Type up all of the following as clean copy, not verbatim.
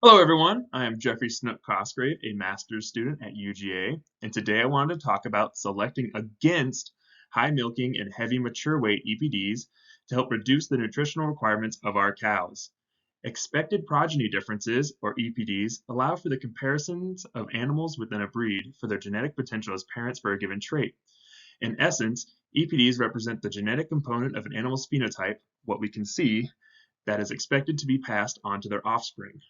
Hello, everyone. I am Jeffrey Snook Cosgrave, a master's student at UGA, and today I wanted to talk about selecting against high milking and heavy mature weight EPDs to help reduce the nutritional requirements of our cows. Expected progeny differences, or EPDs, allow for the comparisons of animals within a breed for their genetic potential as parents for a given trait. In essence, EPDs represent the genetic component of an animal's phenotype, what we can see, that is expected to be passed on to their offspring.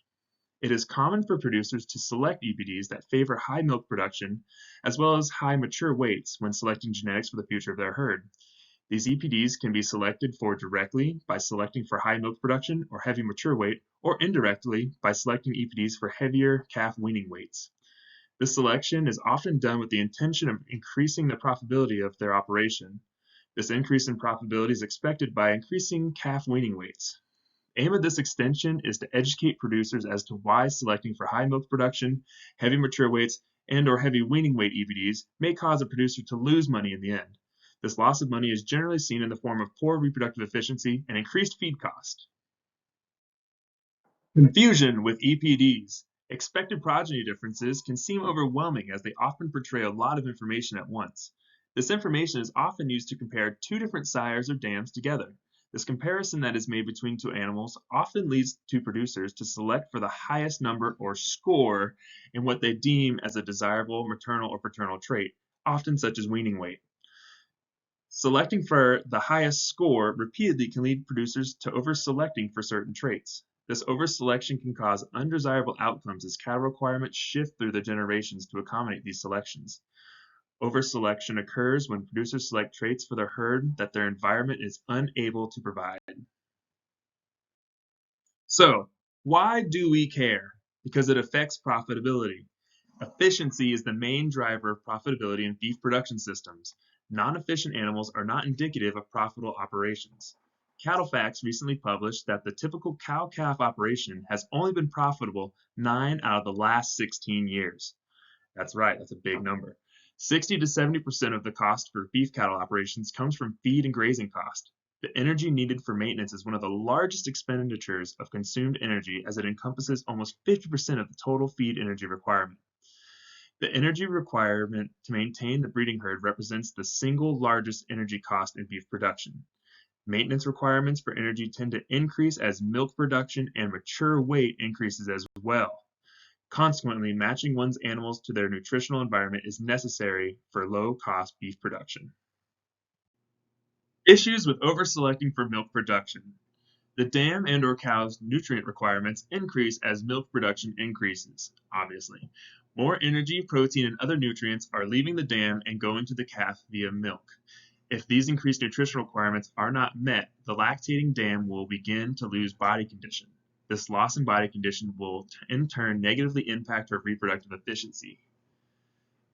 It is common for producers to select EPDs that favor high milk production as well as high mature weights when selecting genetics for the future of their herd. These EPDs can be selected for directly by selecting for high milk production or heavy mature weight, or indirectly by selecting EPDs for heavier calf weaning weights. This selection is often done with the intention of increasing the profitability of their operation. This increase in profitability is expected by increasing calf weaning weights. Aim of this extension is to educate producers as to why selecting for high milk production, heavy mature weights, and or heavy weaning weight EPDs may cause a producer to lose money in the end. This loss of money is generally seen in the form of poor reproductive efficiency and increased feed cost. Confusion with EPDs. Expected progeny differences can seem overwhelming as they often portray a lot of information at once. This information is often used to compare two different sires or dams together. This comparison that is made between two animals often leads to producers to select for the highest number or score in what they deem as a desirable maternal or paternal trait, often such as weaning weight. Selecting for the highest score repeatedly can lead producers to over-selecting for certain traits. This over-selection can cause undesirable outcomes as cattle requirements shift through the generations to accommodate these selections. Over-selection occurs when producers select traits for their herd that their environment is unable to provide. So, why do we care? Because it affects profitability. Efficiency is the main driver of profitability in beef production systems. Non-efficient animals are not indicative of profitable operations. CattleFacts recently published that the typical cow-calf operation has only been profitable 9 out of the last 16 years. That's right, that's a big number. 60 to 70% of the cost for beef cattle operations comes from feed and grazing cost. The energy needed for maintenance is one of the largest expenditures of consumed energy as it encompasses almost 50% of the total feed energy requirement. The energy requirement to maintain the breeding herd represents the single largest energy cost in beef production. Maintenance requirements for energy tend to increase as milk production and mature weight increases as well. Consequently, matching one's animals to their nutritional environment is necessary for low-cost beef production. Issues with over-selecting for milk production. The dam and/or cow's nutrient requirements increase as milk production increases, obviously. More energy, protein, and other nutrients are leaving the dam and going to the calf via milk. If these increased nutritional requirements are not met, the lactating dam will begin to lose body condition. This loss in body condition will in turn negatively impact her reproductive efficiency.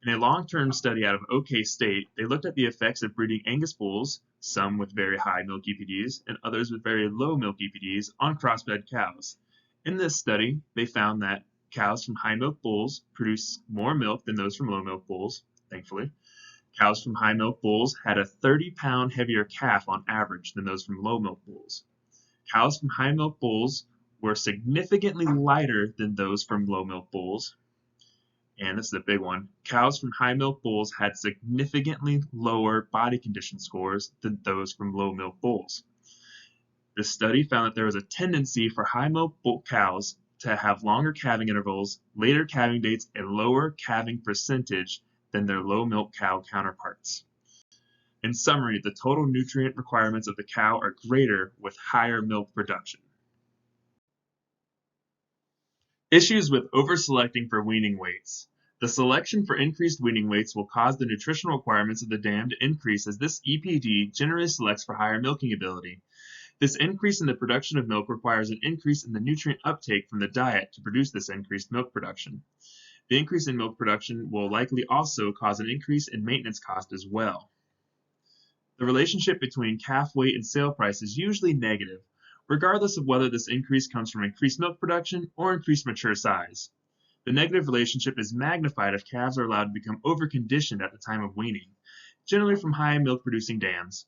In a long-term study out of OK State, they looked at the effects of breeding Angus bulls, some with very high milk EPDs and others with very low milk EPDs, on crossbred cows. In this study, they found that cows from high milk bulls produce more milk than those from low milk bulls, thankfully. Cows from high milk bulls had a 30-pound heavier calf on average than those from low milk bulls. Cows from high milk bulls were significantly lighter than those from low milk bulls. And this is a big one. Cows from high milk bulls had significantly lower body condition scores than those from low milk bulls. This study found that there was a tendency for high milk bull cows to have longer calving intervals, later calving dates, and lower calving percentage than their low milk cow counterparts. In summary, the total nutrient requirements of the cow are greater with higher milk production. Issues with over-selecting for weaning weights. The selection for increased weaning weights will cause the nutritional requirements of the dam to increase as this EPD generally selects for higher milking ability. This increase in the production of milk requires an increase in the nutrient uptake from the diet to produce this increased milk production. The increase in milk production will likely also cause an increase in maintenance cost as well. The relationship between calf weight and sale price is usually negative, regardless of whether this increase comes from increased milk production or increased mature size. The negative relationship is magnified if calves are allowed to become overconditioned at the time of weaning, generally from high milk-producing dams.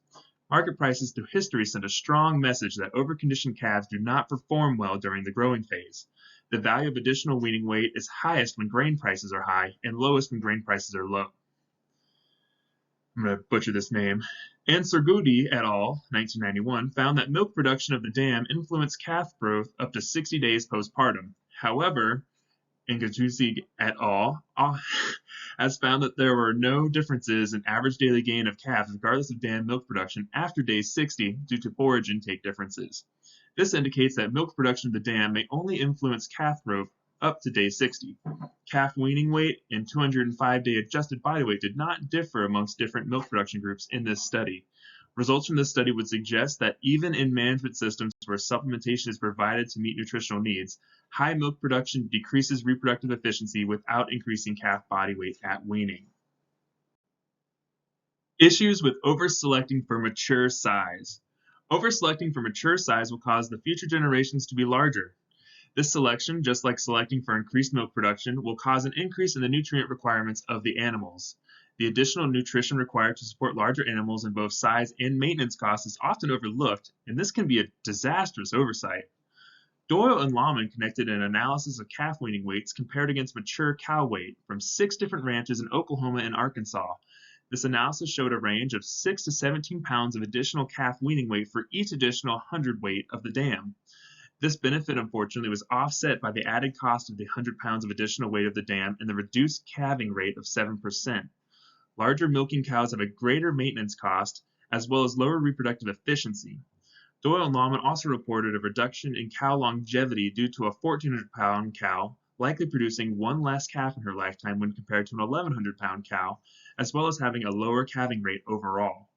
Market prices through history send a strong message that overconditioned calves do not perform well during the growing phase. The value of additional weaning weight is highest when grain prices are high and lowest when grain prices are low. I'm going to butcher this name. Ansargudi et al. 1991 found that milk production of the dam influenced calf growth up to 60 days postpartum. However, Ngatusi et al. Has found that there were no differences in average daily gain of calves regardless of dam milk production after day 60 due to forage intake differences. This indicates that milk production of the dam may only influence calf growth up to day 60. Calf weaning weight and 205-day adjusted body weight did not differ amongst different milk production groups in this study. Results from this study would suggest that even in management systems where supplementation is provided to meet nutritional needs, high milk production decreases reproductive efficiency without increasing calf body weight at weaning. Issues with over-selecting for mature size. Over-selecting for mature size will cause the future generations to be larger. This selection, just like selecting for increased milk production, will cause an increase in the nutrient requirements of the animals. The additional nutrition required to support larger animals in both size and maintenance costs is often overlooked, and this can be a disastrous oversight. Doyle and Lawman connected an analysis of calf weaning weights compared against mature cow weight from 6 different ranches in Oklahoma and Arkansas. This analysis showed a range of 6 to 17 pounds of additional calf weaning weight for each additional hundredweight of the dam. This benefit, unfortunately, was offset by the added cost of the 100 pounds of additional weight of the dam and the reduced calving rate of 7%. Larger milking cows have a greater maintenance cost, as well as lower reproductive efficiency. Doyle and Lawman also reported a reduction in cow longevity due to a 1,400-pound cow likely producing one less calf in her lifetime when compared to an 1,100-pound cow, as well as having a lower calving rate overall.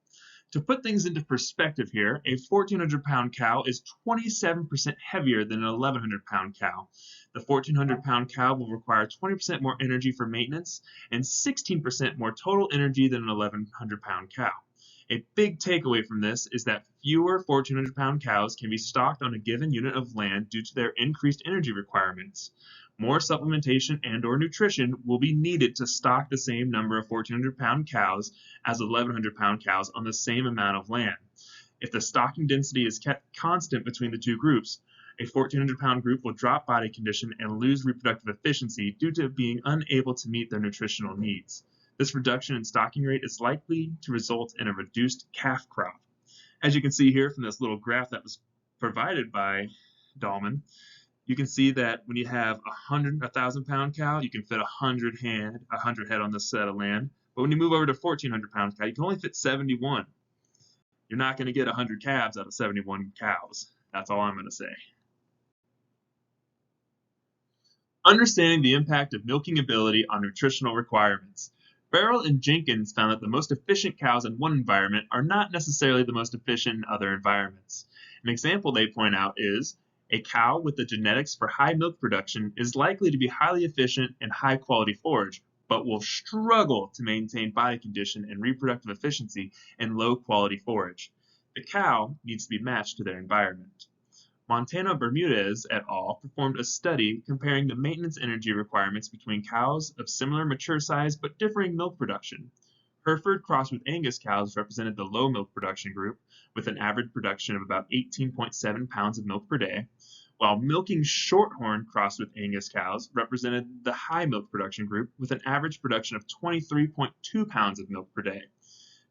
To put things into perspective here, a 1,400-pound cow is 27% heavier than an 1,100-pound cow. The 1,400-pound cow will require 20% more energy for maintenance and 16% more total energy than an 1,100-pound cow. A big takeaway from this is that fewer 1,400-pound cows can be stocked on a given unit of land due to their increased energy requirements. More supplementation and/or nutrition will be needed to stock the same number of 1,400-pound cows as 1,100-pound cows on the same amount of land. If the stocking density is kept constant between the two groups, a 1,400-pound group will drop body condition and lose reproductive efficiency due to being unable to meet their nutritional needs. This reduction in stocking rate is likely to result in a reduced calf crop. As you can see here from this little graph that was provided by Dahlman, you can see that when you have a 1,000-pound cow, you can fit 100 head on this set of land. But when you move over to 1,400-pound cow, you can only fit 71. You're not going to get 100 calves out of 71 cows. That's all I'm going to say. Understanding the impact of milking ability on nutritional requirements. Farrell and Jenkins found that the most efficient cows in one environment are not necessarily the most efficient in other environments. An example they point out is a cow with the genetics for high milk production is likely to be highly efficient and high quality forage, but will struggle to maintain body condition and reproductive efficiency in low quality forage. The cow needs to be matched to their environment. Montana Bermudez et al. Performed a study comparing the maintenance energy requirements between cows of similar mature size but differing milk production. Hereford crossed with Angus cows represented the low milk production group, with an average production of about 18.7 pounds of milk per day, while milking Shorthorn crossed with Angus cows represented the high milk production group, with an average production of 23.2 pounds of milk per day.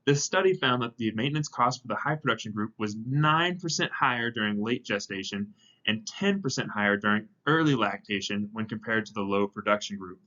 This study found that the maintenance cost for the high production group was 9% higher during late gestation and 10% higher during early lactation when compared to the low production group.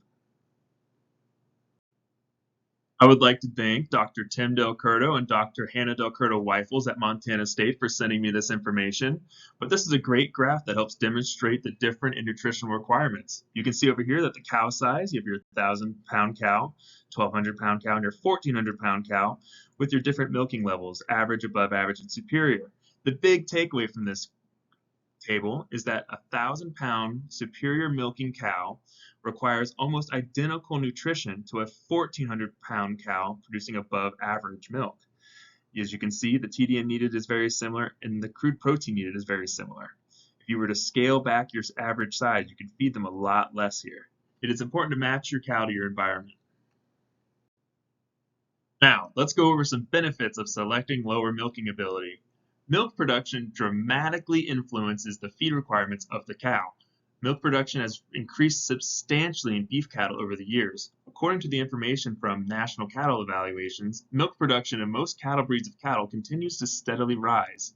I would like to thank Dr. Tim Del Curto and Dr. Hannah Del Curto Weifels at Montana State for sending me this information. But this is a great graph that helps demonstrate the different nutritional requirements. You can see over here that the cow size, you have your 1,000-pound cow, 1,200-pound cow, and your 1,400-pound cow with your different milking levels, average, above average, and superior. The big takeaway from this table is that a 1,000-pound superior milking cow requires almost identical nutrition to a 1,400-pound cow producing above average milk. As you can see, the TDN needed is very similar and the crude protein needed is very similar. If you were to scale back your average size, you could feed them a lot less here. It is important to match your cow to your environment. Now, let's go over some benefits of selecting lower milking ability. Milk production dramatically influences the feed requirements of the cow. Milk production has increased substantially in beef cattle over the years. According to the information from National Cattle Evaluations, milk production in most cattle breeds of cattle continues to steadily rise.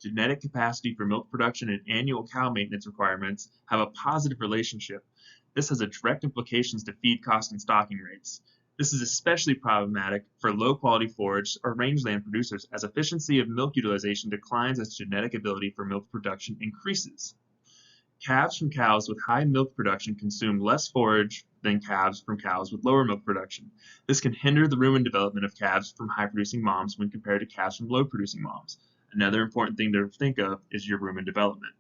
Genetic capacity for milk production and annual cow maintenance requirements have a positive relationship. This has a direct implications to feed cost and stocking rates. This is especially problematic for low-quality forage or rangeland producers as efficiency of milk utilization declines as genetic ability for milk production increases. Calves from cows with high milk production consume less forage than calves from cows with lower milk production. This can hinder the rumen development of calves from high-producing moms when compared to calves from low-producing moms. Another important thing to think of is your rumen development.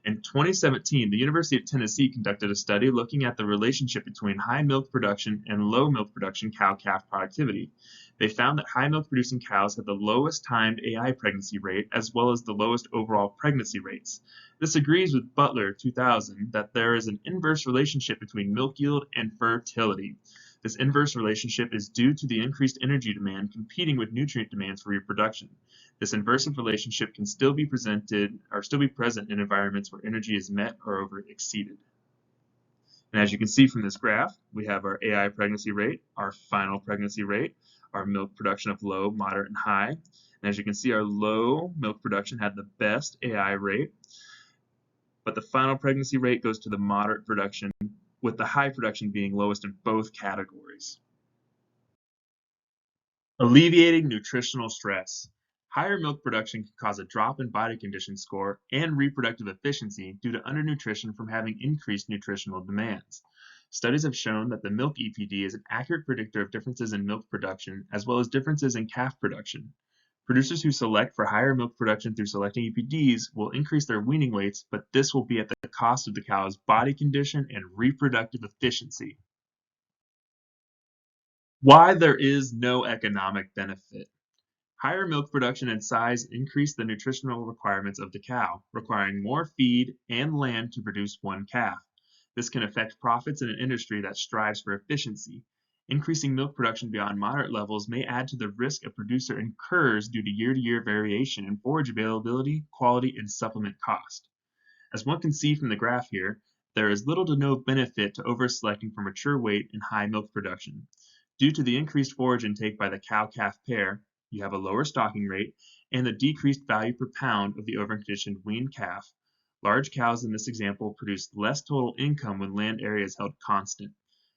In 2017, the University of Tennessee conducted a study looking at the relationship between high milk production and low milk production cow-calf productivity. They found that high milk producing cows had the lowest timed AI pregnancy rate as well as the lowest overall pregnancy rates. This agrees with Butler 2000 that there is an inverse relationship between milk yield and fertility. This inverse relationship is due to the increased energy demand competing with nutrient demands for reproduction. This inverse relationship can still be present in environments where energy is met or over exceeded. And as you can see from this graph, we have our AI pregnancy rate, our final pregnancy rate, our milk production of low, moderate, and high. And as you can see, our low milk production had the best AI rate, but the final pregnancy rate goes to the moderate production, with the high production being lowest in both categories. Alleviating nutritional stress. Higher milk production can cause a drop in body condition score and reproductive efficiency due to undernutrition from having increased nutritional demands. Studies have shown that the milk EPD is an accurate predictor of differences in milk production as well as differences in calf production. Producers who select for higher milk production through selecting EPDs will increase their weaning weights, but this will be at the cost of the cow's body condition and reproductive efficiency. Why there is no economic benefit. Higher milk production and size increase the nutritional requirements of the cow, requiring more feed and land to produce one calf. This can affect profits in an industry that strives for efficiency. Increasing milk production beyond moderate levels may add to the risk a producer incurs due to year-to-year variation in forage availability, quality, and supplement cost. As one can see from the graph here, there is little to no benefit to over-selecting for mature weight and high milk production. Due to the increased forage intake by the cow-calf pair, you have a lower stocking rate and the decreased value per pound of the overconditioned weaned calf. Large cows in this example produce less total income when land area is held constant.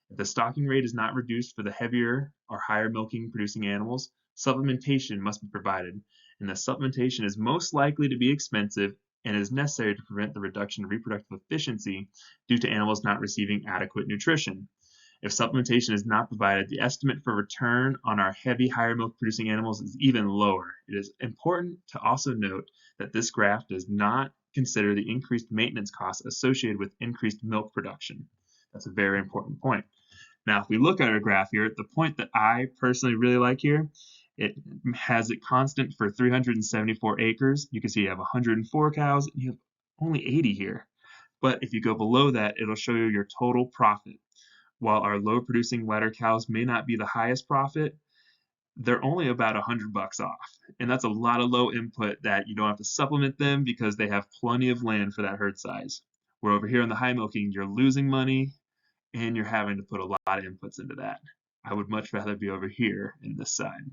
If the stocking rate is not reduced for the heavier or higher milking producing animals, supplementation must be provided, and the supplementation is most likely to be expensive and is necessary to prevent the reduction in reproductive efficiency due to animals not receiving adequate nutrition. If supplementation is not provided, the estimate for return on our heavy, higher milk producing animals is even lower. It is important to also note that this graph does not consider the increased maintenance costs associated with increased milk production. That's a very important point. Now, if we look at our graph here, the point that I personally really like here, it has it constant for 374 acres. You can see you have 104 cows, and you have only 80 here. But if you go below that, it'll show you your total profit. While our low producing ladder cows may not be the highest profit, they're only about $100 off. And that's a lot of low input that you don't have to supplement them because they have plenty of land for that herd size. Where over here in the high milking, you're losing money and you're having to put a lot of inputs into that. I would much rather be over here in this side.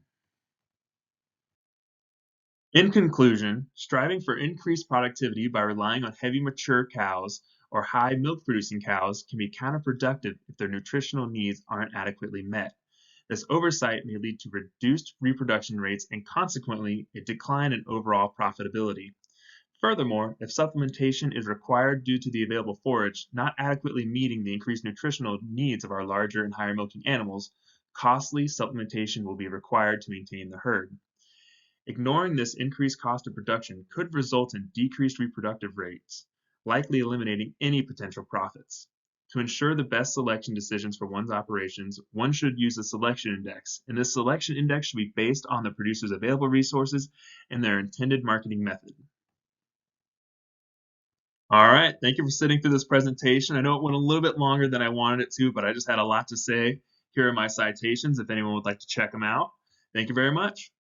In conclusion, striving for increased productivity by relying on heavy mature cows or high milk producing cows can be counterproductive if their nutritional needs aren't adequately met. This oversight may lead to reduced reproduction rates and consequently a decline in overall profitability. Furthermore, if supplementation is required due to the available forage not adequately meeting the increased nutritional needs of our larger and higher milking animals, costly supplementation will be required to maintain the herd. Ignoring this increased cost of production could result in decreased reproductive rates, likely eliminating any potential profits. To ensure the best selection decisions for one's operations, one should use a selection index, and this selection index should be based on the producer's available resources and their intended marketing method. All right, thank you for sitting through this presentation. I know it went a little bit longer than I wanted it to, but I just had a lot to say. Here are my citations if anyone would like to check them out. Thank you very much.